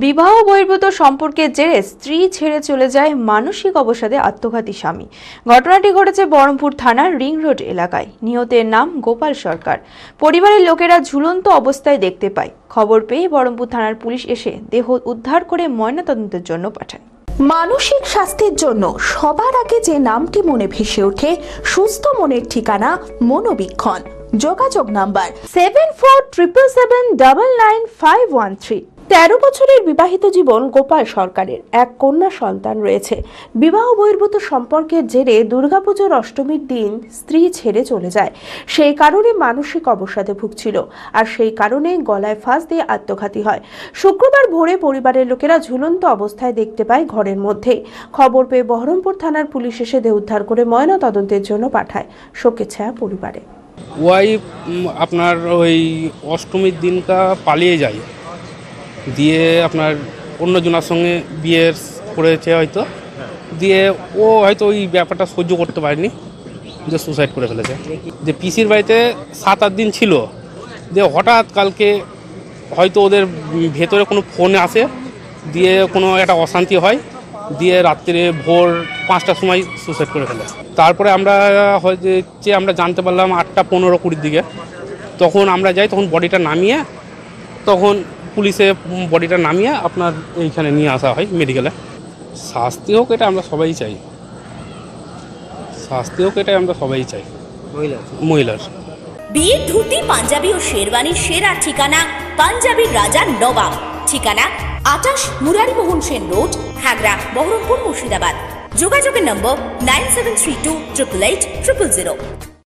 বিবাহ বহির্ভূত সম্পর্কের জেরে স্ত্রী ছেড়ে চলে যায় মানসিক অবসাদে আত্মঘাতী স্বামী। ঘটনাটি ঘটেছে বহরমপুর থানার রিং রোড এলাকায়। নিহতের নাম গোপাল সরকার। পরিবারের লোকেরা ঝুলন্ত অবস্থায় দেখতে পায়। খবর পেয়ে বহরমপুর থানার পুলিশ এসে দেহ উদ্ধার করে ময়নাতদন্তের জন্য পাঠায়। মানসিক স্বাস্থ্যের জন্য সবার আগে যে নামটি মনে ভেসে ওঠে, সুস্থ মনের ঠিকানা মনোবীক্ষণ। যোগাযোগ নাম্বার 7477799513। 13 বছরের বিবাহিত জীবন গোপাল সরকারের। এক কন্যা সন্তান রয়েছে। বিবাহ বহির্ভূত সম্পর্কের জেরে দুর্গাপুজোর অষ্টমীর দিন স্ত্রী ছেড়ে চলে যায়। সেই কারণে মানসিক অবসাদে ভুগছিল, আর সেই কারণে গলায় ফাঁস দিয়ে আত্মঘাতী হয়। শুক্রবার ভোরে পরিবারের লোকেরা ঝুলন্ত অবস্থায় দেখতে পায় ঘরের মধ্যেই। খবর পেয়ে বহরমপুর থানার পুলিশ এসে দেহ উদ্ধার করে ময়না তদন্তের জন্য পাঠায়। শোকের ছায়া পরিবারে। ওয়াইফ আপনার ওই অষ্টমীর দিনটা পালিয়ে যায়, দিয়ে আপনার অন্যজনের সঙ্গে বিয়ে করেছে হয়তো, দিয়ে ও হয়তো ওই ব্যাপারটা সহ্য করতে পারেনি, যে সুসাইড করে ফেলেছে। যে পিসির বাড়িতে 7-8 দিন ছিল, দিয়ে হঠাৎ কালকে হয়তো ওদের ভেতরে কোনো ফোন আসে, দিয়ে কোনো একটা অশান্তি হয়, দিয়ে রাত্রে ভোর 5টার সময় সুসাইড করে ফেলে। তারপরে আমরা হচ্ছে আমরা জানতে পারলাম 8:15-20 দিকে। তখন আমরা যাই, তখন বডিটা নামিয়ে, তখন পুলিশে বডিটা নামিয়ে আপনার এইখানে নিয়ে আসা হয় মেডিকেলে। শাস্তি হোক, এটা আমরা সবাই চাই। শাস্তি হোক, এটা আমরা সবাই চাই। মহিলার বিয়ের ধুতি, পাঞ্জাবি ও শেরওয়ানির সেরা ঠিকানা পাঞ্জাবির রাজা নবাব। ঠিকানা 28 মুরারিমোহন সেন রোড, হাগরা, বহরমপুর, মুর্শিদাবাদ। যোগাযোগের নম্বর 9732888000।